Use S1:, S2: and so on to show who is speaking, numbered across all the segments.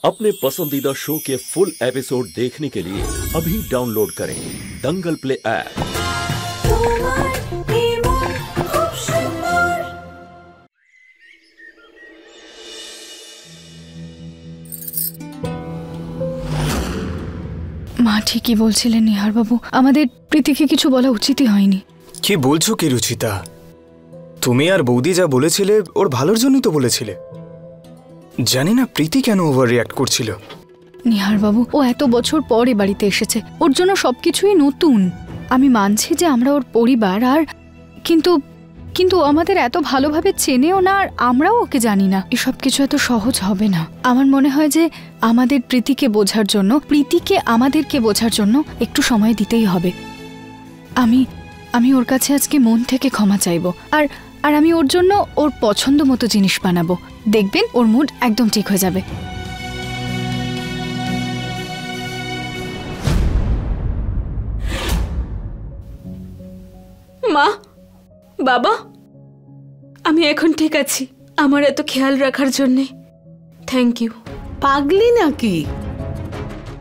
S1: अपने पसंदीदा शो के फुल एपिसोड देखने के लिए अभी डाउनलोड करें दंगल प्ले ऐप।
S2: মা ঠিকই বলছিলেন নিহার বাবু, আমাদের প্রীতিকে কিছু বলা উচিতই হয়নি।
S3: কি বলছো কি রুচিতা? তুমি আর বৌদি যা বলেছিলে ওর ভালোর জন্যই তো বলেছিলে। জানি না প্রীতি কেন ওভার রিঅ্যাক্ট করছিল।
S2: নিহার বাবু, ও এত বছর পরে বাড়িতে এসেছে, ওর জন্য সবকিছুই নতুন। আমি মানছি যে আমরা ওর পরিবার, আর কিন্তু আমাদের এত ভালোভাবে চেনেও না, আর আমরাও ওকে জানি না। এসব কিছু এত সহজ হবে না। আমার মনে হয় যে আমাদের প্রীতিকে বোঝার জন্য, প্রীতিকে আমাদেরকে বোঝার জন্য একটু সময় দিতেই হবে। আমি ওর কাছে আজকে মন থেকে ক্ষমা চাইবো, আর আমি ওর জন্য ওর পছন্দ মতো জিনিস বানাবো। দেখবেন ওর মুড একদম ঠিক হয়ে যাবে।
S4: মা, বাবা, আমি এখন ঠিক আছি। আমার এত খেয়াল রাখার জন্য থ্যাংক ইউ।
S5: পাগলি নাকি?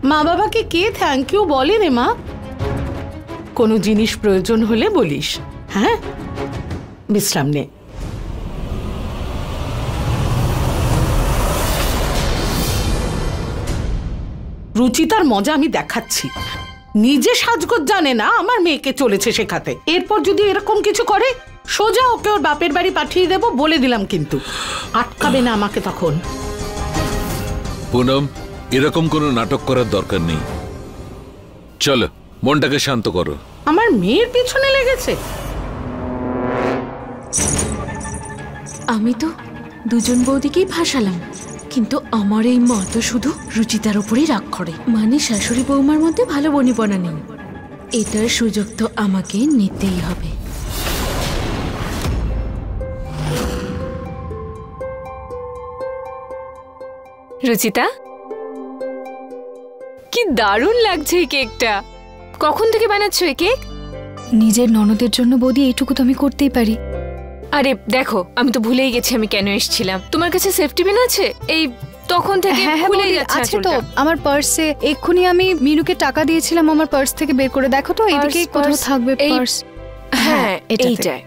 S5: মা বাবাকে কে থ্যাংক ইউ বলে রে মা? কোনো জিনিস প্রয়োজন হলে বলিস। হ্যাঁ, বিশ্রাম নে। রুচিতার মজা আমি দেখাচ্ছি। নিজে সাজগোজ জানে না, আমার মেয়েকে চলেছে শেখাতে। এরপর যদি এরকম কিছু করে সোজা ওকে ওর বাপের বাড়ি পাঠিয়ে দেব, বলে দিলাম। কিন্তু আটকাবে না আমাকে তখন।
S6: পুনম, এরকম কোনো নাটক করার দরকার নেই। চলো, মনটাকে শান্ত করো।
S5: আমার মেয়ের পিছনে লেগেছে।
S4: আমি তো দুজন বৌদিকেই ভাসালাম, কিন্তু আমার এই মা তো শুধু রুচিতার উপরেই রাগ করে। মানে শাশুড়ি বৌমার মধ্যে ভালো বনিবনা নেই। এটার সুযোগ তো আমাকে নিতেই হবে।
S7: রুচিতা, কি দারুণ লাগছে এই কেকটা। কখন থেকে বানাচ্ছো এই কেক?
S2: নিজের ননদের জন্য বৌদি, এইটুকু তো আমি করতেই পারি।
S7: আরে দেখো, আমি তো ভুলেই গেছি আমি কেন এসেছিলাম। তোমার কাছে সেফটি পিন আছে? এই তখন থেকে ভুলে যাচ্ছে।
S2: আছে তো আমার পার্সে। এক্ষুনি আমি মিনুকে টাকা দিয়েছিলাম, আমার পার্স থেকে বের করে দেখো তো, এইদিকে কোথাও থাকবে পার্স।
S7: হ্যাঁ, এইটাই।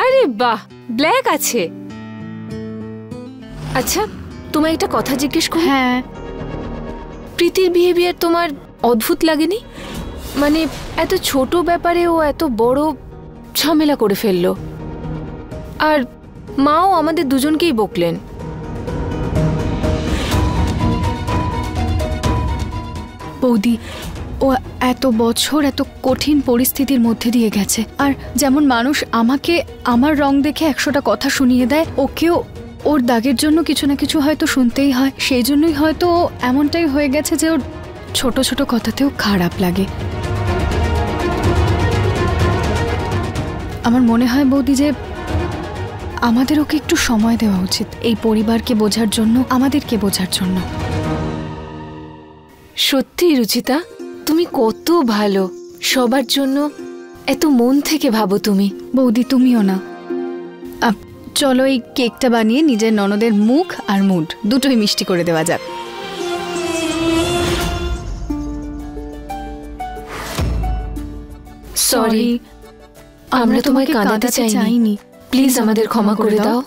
S7: আরে বাহ, ব্ল্যাক আছে। আচ্ছা, তোমায় একটা কথা জিজ্ঞেস করি।
S2: হ্যাঁ।
S7: প্রীতির বিহেভিয়ার তোমার অদ্ভুত লাগেনি? মানে এত ছোট ব্যাপারে ও এত বড় ঝামেলা করে ফেললো, আর মাও আমাদের দুজনকেই বকলেন।
S2: বৌদি, ও এত বছর এত কঠিন পরিস্থিতির মধ্যে দিয়ে গেছে, আর যেমন মানুষ আমাকে আমার রং দেখে 100টা কথা শুনিয়ে দেয়, ওকেও ওর দাগের জন্য কিছু না কিছু হয়তো শুনতেই হয়। সেই জন্যই হয়তো ও এমনটাই হয়ে গেছে যে ওর ছোট ছোট কথাতেও খারাপ লাগে। আমার মনে হয় বৌদি যে আমাদের ওকে একটু সময় দেওয়া উচিত, এই পরিবারকে বোঝার জন্য, আমাদেরকে বোঝার জন্য।
S7: সত্যি রুচিতা, তুমি কত ভালো, সবার জন্য এত মন থেকে ভাবো তুমি।
S2: বৌদি তুমিও না। চলো এই কেকটা বানিয়ে নিজের ননদের মুখ আর মুড দুটোই মিষ্টি করে দেওয়া যাক।
S7: সরি, আমরা তোমায় কাঁদাতে চাইনি। প্লিজ আমাদের ক্ষমা করে দাও।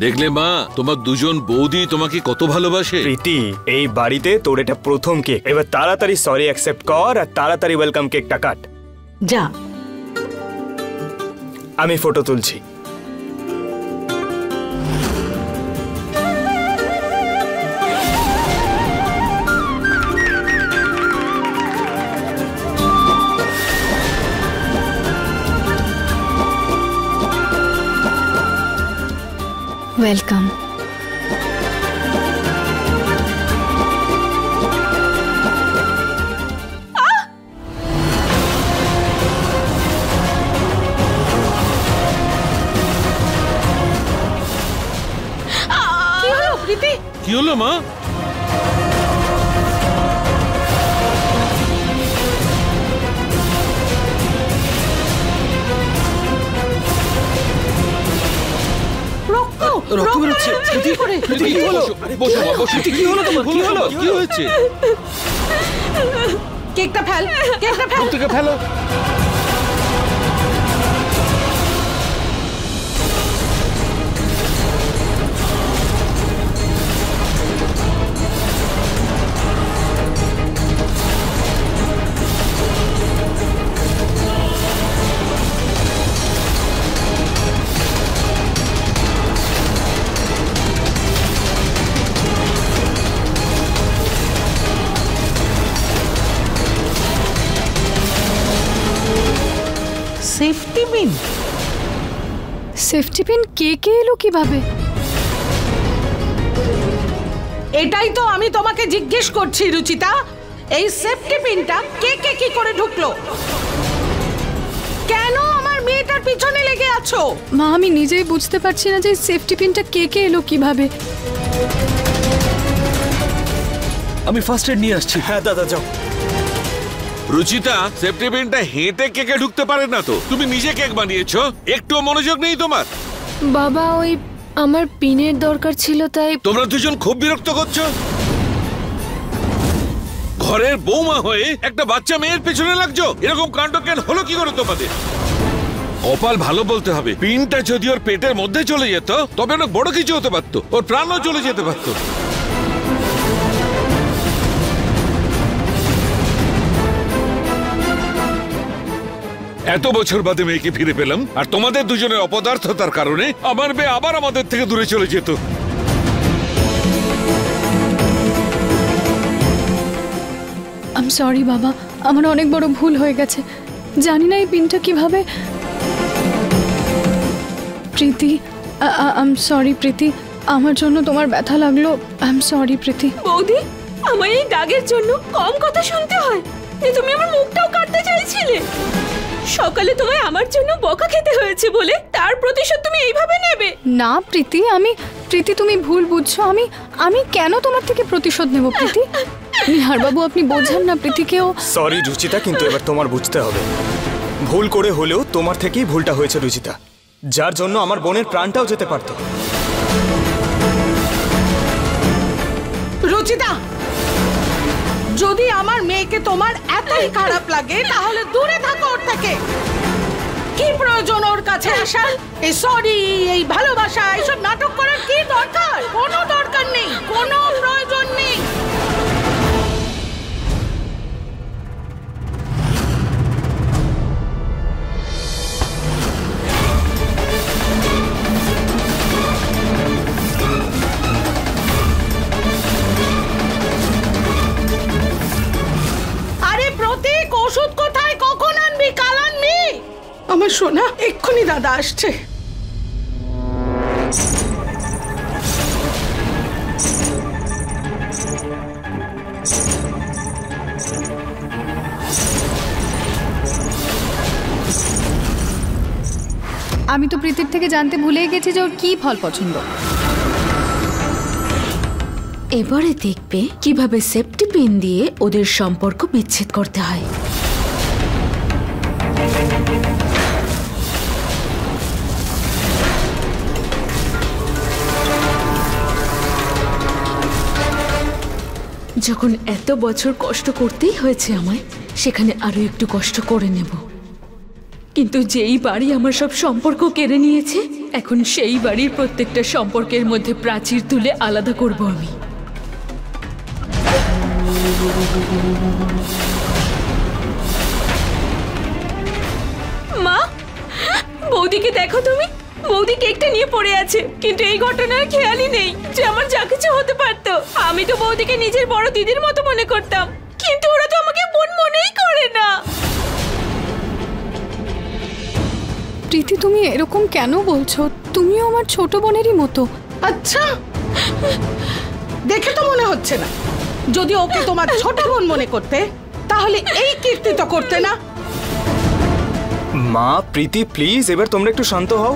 S6: দেখলে মা, তোমার দুজন বৌদি তোমাকে কত ভালোবাসে।
S3: প্রীতি, এই বাড়িতে তোর এটা প্রথম কেক। এবার তাড়াতাড়ি সরি অ্যাকসেপ্ট কর আর তাড়াতাড়ি ওয়েলকাম কেকটা কাট।
S5: যা,
S3: আমি ফটো তুলছি।
S2: ওয়েলকাম।
S6: কি হলো মা?
S3: রক্ত বেরোচ্ছে।
S5: কি করে?
S6: প্রীতি,
S3: কি হলো?
S6: বসো মা, বসো।
S3: কি হলো তোমার? কি হলো?
S6: কি হয়েছে?
S5: কেকটা ফেল, কেকটা ফেল।
S6: থেকে ফেলো।
S5: Safety pin?
S2: সেফটি পিন কে কে এলো কিভাবে?
S5: এটাই তো আমি তোমাকে জিজ্ঞেস করছি রুচিতা, এই সেফটি পিনটা কে কে কি করে ঢুকলো? কেন আমার মেয়েটার পিছনে লেগে আছো?
S2: মা আমি নিজেই বুঝতে পারছি না যে সেফটি পিনটা কে কে এলো কিভাবে।
S3: আমি ফার্স্ট এড নিয়ে আসছি। হ্যাঁ দাদা যাও।
S6: রুচিতা, সেফটি পিনটা হেঁটে কেকে ঢুকতে পারে না তো। তুমি নিজে কেক বানিয়েছো, একটু মনোযোগ নেই তোমার?
S7: বাবা ওই আমার পিনের দরকার ছিল তাই।
S6: তোমরা দুজন খুব বিরক্ত করছো। ঘরের বৌমা হয়ে একটা বাচ্চা মেয়ের পিছনে লাগছো, এরকম কাণ্ড কেন হলো কি করে তোমাদের? কপাল ভালো বলতে হবে, পিনটা যদি ওর পেটের মধ্যে চলে যেত তবে অনেক বড় কিছু হতে পারতো, ওর প্রাণও চলে যেতে পারতো। এত বছর বাদে মেয়েকে ফিরে পেলাম, আর তোমাদের দুজনের অপদার্থতার কারণে আমার মেয়ে আবার আমাদের থেকে দূরে চলে যেত।
S2: আই এম সরি বাবা, আমার অনেক বড় ভুল হয়ে গেছে। জানি না এই পিনটা কিভাবে। প্রীতি, আই এম সরি প্রীতি, আমার জন্য তোমার ব্যথা লাগলো। আই এম সরি প্রীতি।
S8: বৌদি, আমার এই দাগের জন্য কম কথা শুনতে হয় যে তুমি আমার মুখটাও কাটতে চাইছিলে। সকালে তোমায় আমার জন্য বকা খেতে হয়েছে বলে তার প্রতিশোধ তুমি এইভাবে নেবে?
S2: না প্রীতি, প্রীতি তুমি ভুল বুঝছো। আমি কেন তোমার থেকে প্রতিশোধ নেব প্রীতি? নিহার বাবু আপনি বোঝেন না প্রীতিকেও।
S3: সরি রুচিতা, কিন্তু এবার তোমার বুঝতে হবে ভুল করে হলেও তোমার থেকেই ভুলটা হয়েছে রুচিতা, যার জন্য আমার বোনের প্রাণটাও যেতে পারতো।
S5: রুচিতা, যদি আমার মেয়েকে তোমার এতই খারাপ লাগে তাহলে দূরে থাকো ওর থেকে। কি প্রয়োজন ওর কাছে আসার? এই সরি, এই ভালোবাসা, এইসব নাটক করার কি দরকার? কোনো দরকার নেই, কোনো প্রয়োজন নেই। ওষুধ কোথায়, কখন আনবি? কাল আনবি? আমার সোনা, এক্ষুনি দাদা আসছে।
S2: আমি তো প্রীতির থেকে জানতে ভুলেই গেছি যে ওর কি ফল পছন্দ।
S4: এবারে দেখবে কিভাবে সেফটি পিন দিয়ে ওদের সম্পর্ক বিচ্ছেদ করতে হয়। যখন এত বছর কষ্ট করতেই হয়েছে আমায়, সেখানে আরো একটু কষ্ট করে নেব। কিন্তু যেই বাড়ি আমার সব সম্পর্ক কেড়ে নিয়েছে, এখন সেই বাড়ির প্রত্যেকটা সম্পর্কের মধ্যে প্রাচীর তুলে আলাদা করব আমি।
S8: মা, বৌদিকে দেখো তুমি, বৌদি কেকটা নিয়ে পড়ে আছে, কিন্তু এই ঘটনার খেয়ালই নেই যে আমার যা কিছু হতে পারতো। আমি তো বৌদিকে নিজের বড় দিদির মতো মনে করতাম, কিন্তু ওরা তো আমাকে বোন মনেই করে না।
S2: প্রীতি তুমি এরকম কেন বলছো? তুমিও আমার ছোট বোনেরই মতো।
S5: আচ্ছা, দেখে তো মনে হচ্ছে না। যদি ওকে তোমার ছোট বোন মনে করতে তাহলে এই কীর্তি তো করতে না।
S3: মা, প্রীতি প্লিজ এবার তোমরা একটু শান্ত হও।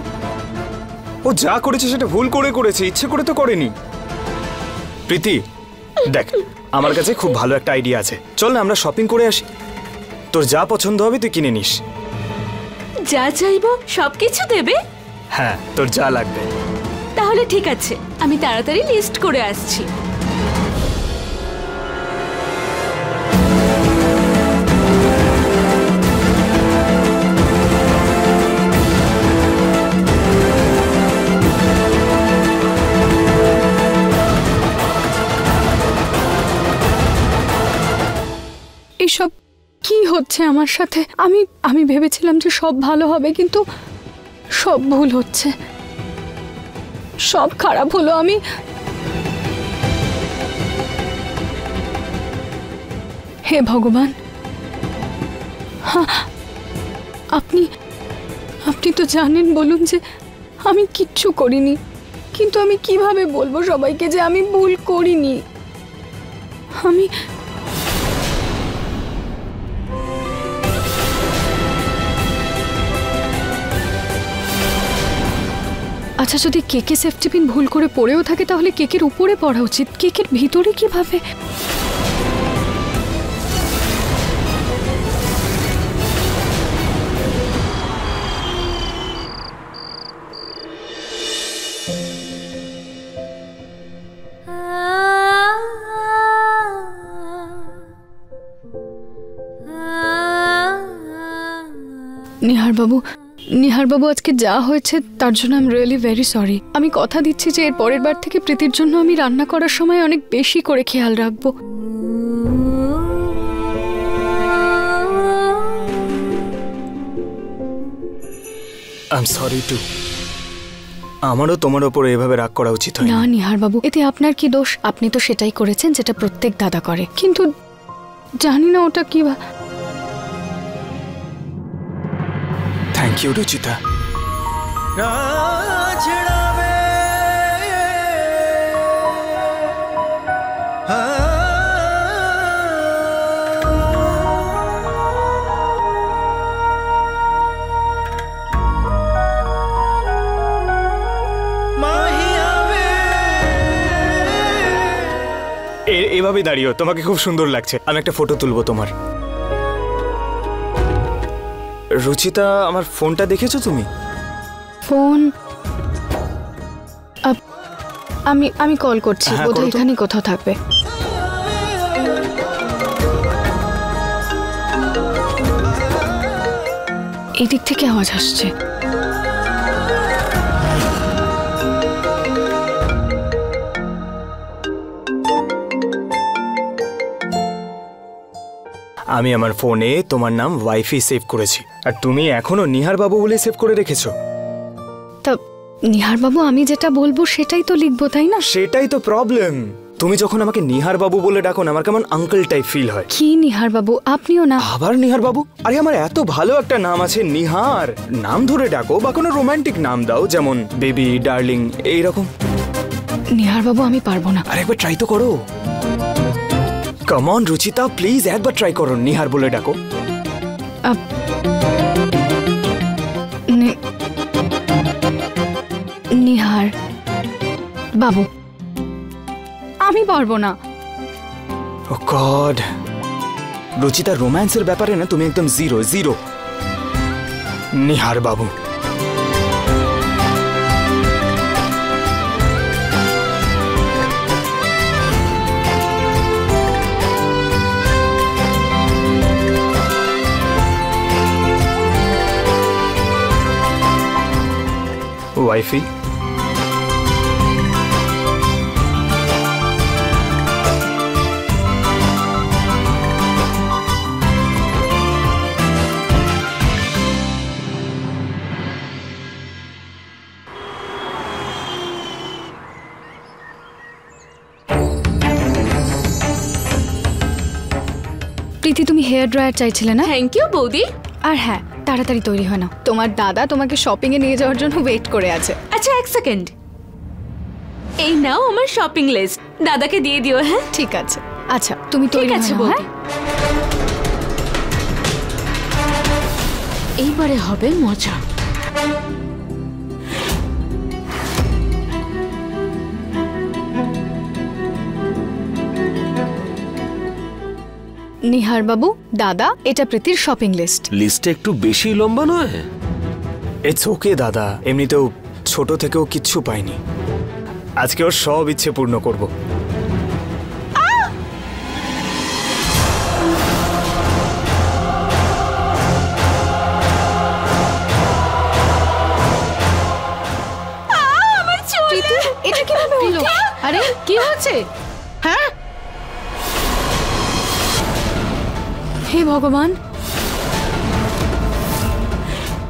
S3: ও যা করেছে সেটা ভুল করে করেছে, ইচ্ছে করে তো করেনি। প্রীতি দেখ, আমার কাছে খুব ভালো একটা আইডিয়া আছে, চল না আমরা শপিং করে আসি। তোর যা পছন্দ হবে তুই কিনে নিস।
S8: যা চাইবো সবকিছু দেবে?
S3: হ্যাঁ, তোর যা লাগবে।
S8: তাহলে তাহলে ঠিক আছে, আমি তাড়াতাড়ি লিস্ট করে আসছি।
S2: এসব কি হচ্ছে আমার সাথে? আমি ভেবেছিলাম যে সব ভালো হবে, কিন্তু সব ভুল হচ্ছে, সব খারাপ হলো। হে ভগবান, আপনি তো জানেন, বলুন যে আমি কিচ্ছু করিনি, কিন্তু আমি কিভাবে বলবো সবাইকে যে আমি ভুল করিনি? আচ্ছা, যদি কেকে সেফটি পিন ভুল করে পড়েও থাকে তাহলে কেকের উপরে পড়া উচিত, কেকের ভিতরে কিভাবে? নিহার বাবু, আজকে যা হয়েছে তার জন্য I am really very sorry. আমি কথা দিচ্ছি যে এর পরের বার থেকে প্রীতির জন্য আমি রান্না করার সময় অনেক বেশি করে খেয়াল রাখবো।
S3: I am sorry too. আমারও তোমার ওপর এভাবে রাগ করা উচিত হয়
S2: না নিহার বাবু, এতে আপনার কি দোষ? আপনি তো সেটাই করেছেন যেটা প্রত্যেক দাদা করে, কিন্তু জানি না ওটা কি।
S3: Thank you Ruchita. এভাবেই দাঁড়িয়ে, তোমাকে খুব সুন্দর লাগছে। আমি একটা ফটো তুলবো তোমার। রুচিতা, আমার ফোনটা দেখেছো তুমি?
S2: ফোন? আমি কল করছি, বোধহয় এখানে কোথাও থাকবে। এই দিক থেকে আওয়াজ আসছে।
S3: আমি আমার ফোনে তোমার নাম ওয়াইফি সেভ করেছি, আর তুমি এখনো নিহার বাবু বলে সেভ করে রেখেছো।
S2: তা নিহার বাবু, আমি যেটা বলবো সেটাই তো লিখবো, তাই না?
S3: সেটাই তো প্রবলেম। তুমি যখন আমাকে নিহার বাবু বলে ডাকো না, আমার কেমন আঙ্কেল টাইপ ফিল হয়।
S2: কি নিহার বাবু? আপনিও না।
S3: আবার নিহার বাবু? আরে আমার এত ভালো একটা নাম আছে নিহার, নাম ধরে ডাকো বা কোনো রোমান্টিক নাম দাও, যেমন বেবি, ডার্লিং, এইরকম।
S2: নিহার বাবু, আমি পারবো না।
S3: আরে একবার ট্রাই তো করো। কাম অন রুচিতা, প্লিজ একবার ট্রাই করো, নিহার বলে ডাকো।
S2: নিহার বাবু, আমি পারবো না।
S3: ও গড, রুচিতা, রোম্যান্সের ব্যাপারে না তুমি একদম জিরো। নিহার বাবু। ওয়াইফি,
S2: প্রীতি, তুমি হেয়ার ড্রায়ার চাইছিলে না?
S8: থ্যাংক ইউ বৌদি।
S2: আর হ্যাঁ, তাড়াতাড়ি তৈরি হয় না, তোমার দাদা তোমাকে শপিং এ নিয়ে যাওয়ার জন্য ওয়েট করে আছে।
S8: আচ্ছা, এক সেকেন্ড, এই নাও আমার শপিং লিস্ট, দাদাকে দিয়ে দিও। হ্যাঁ
S2: ঠিক আছে। আচ্ছা, তুমি তৈরি
S8: আছে
S2: হও।
S8: বৌদি। এইবারে হবে মজা।
S2: নিহার বাবু, দাদা, এটা প্রীতির শপিং লিস্ট।
S6: লিস্টে একটু বেশি লম্বা নয়?
S3: ইটস ওকে দাদা, এমনিতেও ছোট থেকেও কিচ্ছু পাইনি। আজকে ওর সব ইচ্ছে পূর্ণ করব।
S2: এটা কিভাবে হলো?
S5: আরে কি হয়েছে? হ্যাঁ,
S2: হে ভগবান,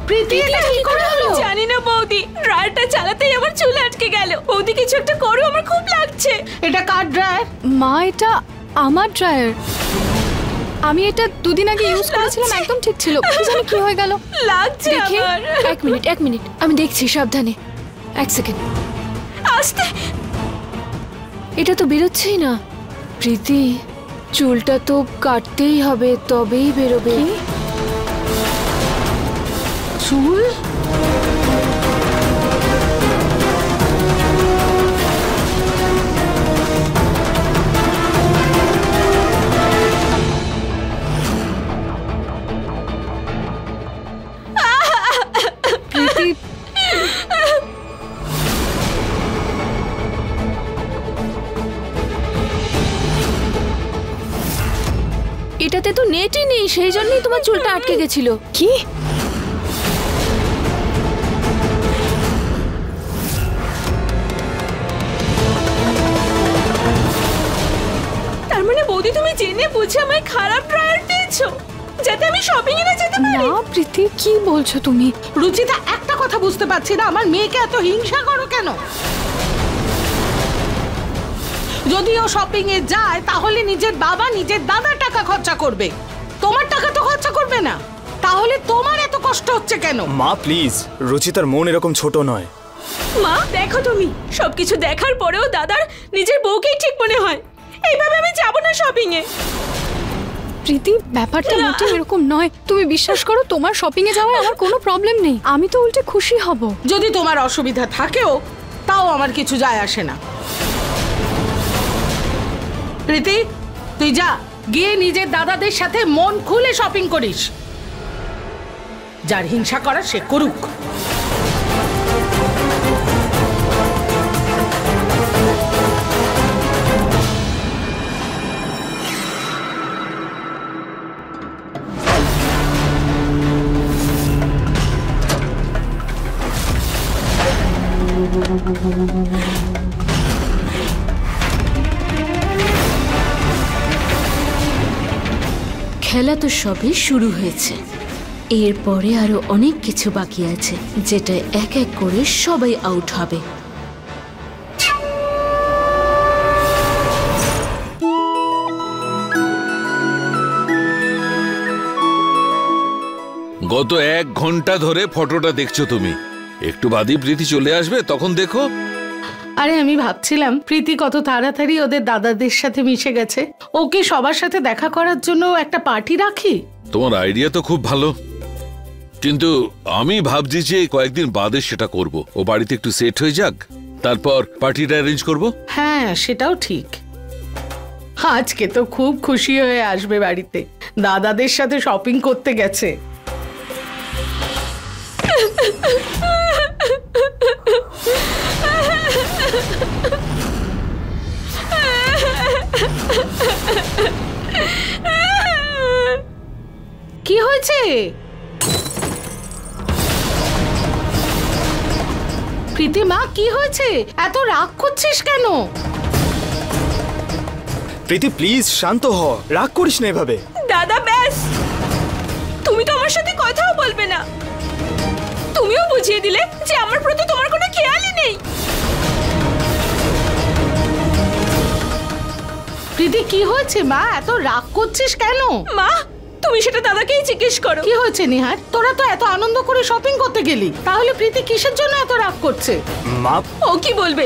S5: প্রীতি এটা কি করে হলো?
S8: জানি না বৌদি, ড্রায়ারটা চালাতেই আমার চুল আটকে গেল। বৌদি কিছু একটা করো, আমার খুব লাগছে।
S5: এটা কার ড্রায়ার?
S2: মা এটা আমার ড্রায়ার। আমি এটা দুদিন আগে ইউজ করেছিলাম, একদম ঠিক ছিল। কি জানি কি হয়ে গেল।
S8: লাগছে
S7: দেখি,
S8: আমার।
S7: এক মিনিট, আমি দেখছি, সাবধানে। এক সেকেন্ড।
S8: আস্তে।
S7: এটা তো বেরোচ্ছেই না। প্রীতি, চুলটা তো কাটতেই হবে, তবেই বেরোবে।
S5: চুল?
S2: প্রীতি,
S7: এটাতে তো নেটই নেই, সেই জন্যই তোমার চুলটা আটকে গেছিল।
S2: কি?
S8: তার মানে বৌদি তুমি জেনে বুঝে আমায় খারাপ ড্রায়ার দিয়েছো যাতে আমি শপিং এ না যেতে পারি?
S2: না প্রীতি, কি বলছো তুমি?
S5: রুচিতা, একটা কথা বুঝতে পারছি না, আমার মেয়েকে এত হিংসা করো কেন? যদি ও শপিং এ যায় তাহলে নিজের বাবা নিজের দাদার টাকা খরচা করবে, তোমার টাকা তো খরচা করবে না। তাহলে তোমার এত কষ্ট হচ্ছে কেন?
S3: মা প্লিজ, রুচিতার মন এরকম ছোট নয়।
S8: মা দেখো, তুমি সবকিছু দেখার পরেও দাদার নিজের বউকেই ঠিক মনে হয়। এইভাবে আমি যাব না শপিং এ।
S2: প্রীতি, ব্যাপারটা মোটেও এরকম নয়। তুমি বিশ্বাস করো, তোমার শপিং এ যাওয়ায় আমার কোনো প্রবলেম নেই। আমি তো উল্টে খুশি হব।
S5: যদি তোমার অসুবিধা থাকেও তাও আমার কিছু যায় আসে না। প্রীতি, তুই যা, গিয়ে নিজের দাদাদের সাথে মন খুলে শপিং করিস। যার হিংসা করা সে করুক।
S4: খেলা তো সবে শুরু হয়েছে, এরপরে আরো অনেক কিছু বাকি আছে, যেটা এক এক করে সবাই আউট হবে।
S6: গত 1 ঘন্টা ধরে ফটোটা দেখছো তুমি। একটু বাদই প্রীতি চলে আসবে, তখন দেখো।
S5: আরে আমি ভাবছিলাম প্রীতি কত তাড়াতাড়ি ওদের দাদাদের সাথে মিশে গেছে। ওকে সবার সাথে দেখা করার জন্য একটা পার্টি রাখি।
S6: তোমার আইডিয়া তো খুব ভালো, কিন্তু আমি ভাবছি যে কয়েকদিন বাদে সেটা করব। ও বাড়িতে একটু সেট হয়ে যাক, তারপর পার্টিটা অ্যারেঞ্জ করব।
S5: হ্যাঁ, সেটাও ঠিক। আজকে তো খুব খুশি হয়ে আসবে বাড়িতে, দাদাদের সাথে শপিং করতে গেছে। কি হয়েছে? প্রীতিমা, কি হয়েছে? এত রাগ করছিস কেন?
S3: প্রীতি প্লিজ শান্ত হ, রাগ করিস না এভাবে।
S8: দাদা ব্যাস, তুমি তো আমার সাথে কথাও বলবে না। তুমিও বুঝিয়ে দিলে যে আমার প্রতি তোমার কোনো খেয়ালই নেই।
S5: প্রীতি, কি হয়েছে মা? এত রাগ করছিস কেন?
S8: মা, তুমি সেটা দাদাকেই জিজ্ঞেস করো।
S5: কি হয়েছে নিহার? তোরা তো এত আনন্দ করে শপিং করতে গেলি, তাহলে প্রীতি কিসের জন্য এত রাগ করছে?
S3: মা,
S8: ও কি বলবে?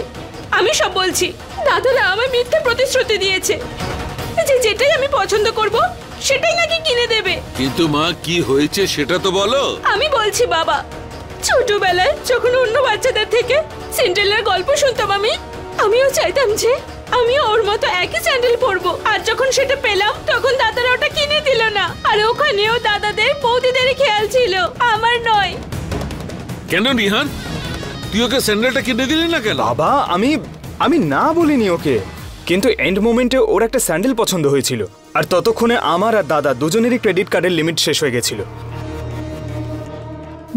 S8: আমি সব বলছি। দাদারা আমায় মিথ্যে প্রতিশ্রুতি দিয়েছে যে যেটাই আমি পছন্দ করব সেটাই নাকি কিনে দেবে।
S6: কিন্তু মা, কি হয়েছে সেটা তো বলো।
S8: আমি বলছি বাবা, ছোটবেলায় যখন অন্য বাচ্চাদের থেকে স্যান্ডেলের গল্প শুনতাম আমিও চাইতাম যে আমিও ওর মতো একই স্যান্ডেল পরবো। আর যখন সেটা পেলাম তখন দাদারা ওটা কিনে দিল না। আর ওখানেও দাদাদের বৌদিদেরই খেয়াল ছিল, আমার নয়।
S6: কেন নিহান, তুই ওকে স্যান্ডেলটা কিনে দিলি না কেন?
S3: বাবা, আমি আমি না বলিনি ওকে, কিন্তু এন্ড মোমেন্টে ওর একটা স্যান্ডেল পছন্দ হয়েছিল, আর ততক্ষণে আমার আর দাদা দুজনেরই ক্রেডিট কার্ডের লিমিট শেষ হয়ে গেছিল।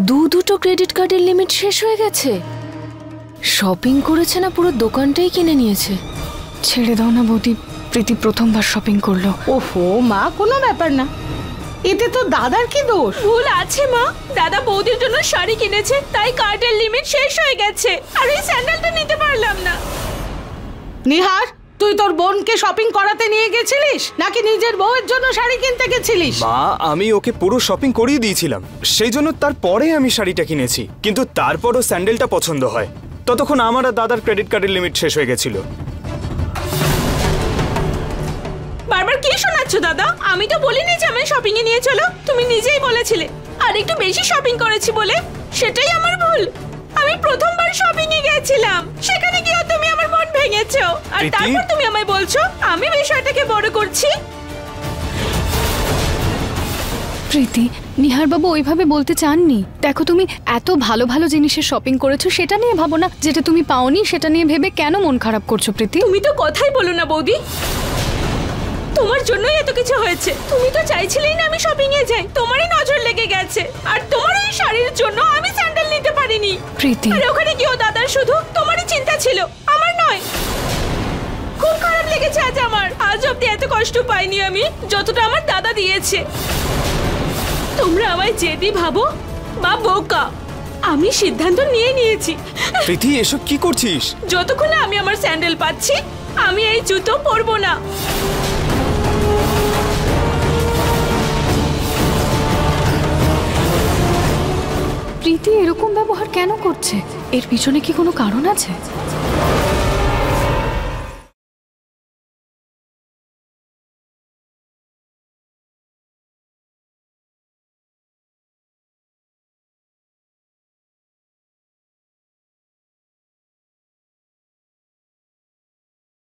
S7: দুটো ক্রেডিট কার্ডের লিমিট শেষ হয়ে গেছে? শপিং করেছে না পুরো দোকানটাই কিনে নিয়েছে?
S2: ছেড়ে দাও না বৌদি, প্রীতি প্রথমবার শপিং করলো।
S5: ওহো মা, কোনো ব্যাপার না, এতে তো দাদার কি দোষ?
S8: ভুল আছে মা, দাদা বৌদির জন্য শাড়ি কিনেছে, তাই কার্ডের লিমিট শেষ হয়ে গেছে, আর এই স্যান্ডেলটা নিতে পারলাম না।
S5: নিহার, তুই তোর বোনকে শপিং করাতে নিয়ে গেছিলিস নাকি নিজের বউয়ের জন্য শাড়ি কিনতে গেছিলিস?
S3: মা, আমি ওকে পুরো শপিং করিয়ে দিয়েছিলাম, সেই জন্য তারপরে আমি শাড়িটা কিনেছি, কিন্তু তারপরও স্যান্ডেলটা পছন্দ হয়। ততক্ষণ আমার আর দাদার ক্রেডিট কার্ডের লিমিট শেষ হয়ে গেছিল।
S8: বারবার কি শোনাচ্ছ দাদা? আমি তো বলিনি যে আমি শপিং এ নিয়ে চলো, তুমি নিজেই বলেছিলে আর একটু বেশি শপিং করেছি বলে, সেটাই আমার ভুল। আমি প্রথমবার শপিং এ গেছিলাম, সেখানে গিয়ে তুমি আমার মন ভেঙেছো, আর তারপর তুমি আমায় বলছো আমি বিষয়টাকে বড় করছি।
S2: প্রীতি, নিহার বাবু ওইভাবে বলতে চাননি। দেখো, তুমি এত ভালো ভালো জিনিসের শপিং করেছো, সেটা নিয়ে ভাবো না। যেটা তুমি পাওনি সেটা নিয়ে ভেবে কেন মন খারাপ করছো প্রীতি?
S8: তুমি তো কথাই বলো না বৌদি, তোমার জন্যই এত কিছু হয়েছে। তুমি তো চাইছিলেই না আমি শপিং এ যাই, তোমারই নজর লেগে গেছে, আর তোমার এই শাড়ির জন্য আমি স্যান্ডেল নিতে পারিনি।
S2: প্রীতি,
S8: আর ওখানে গিয়েও দাদার শুধু তোমারই চিন্তা ছিল, আমার নয়। খুব খারাপ লেগেছে আজ আমার, আজ অব্দি এত কষ্ট পাইনি আমি যতটা আমার দাদা দিয়েছে। তোমরা আমায় জেদি ভাবো বা বোকা, আমি সিদ্ধান্ত নিয়ে নিয়েছি।
S3: প্রীতি, এসব কি করছিস?
S8: যতক্ষণ আমি আমার স্যান্ডেল পাচ্ছি আমি এই জুতো পরবো না।
S2: প্রীতি এরকম ব্যবহার কেন করছে? এর পিছনে কি কোনো কারণ আছে?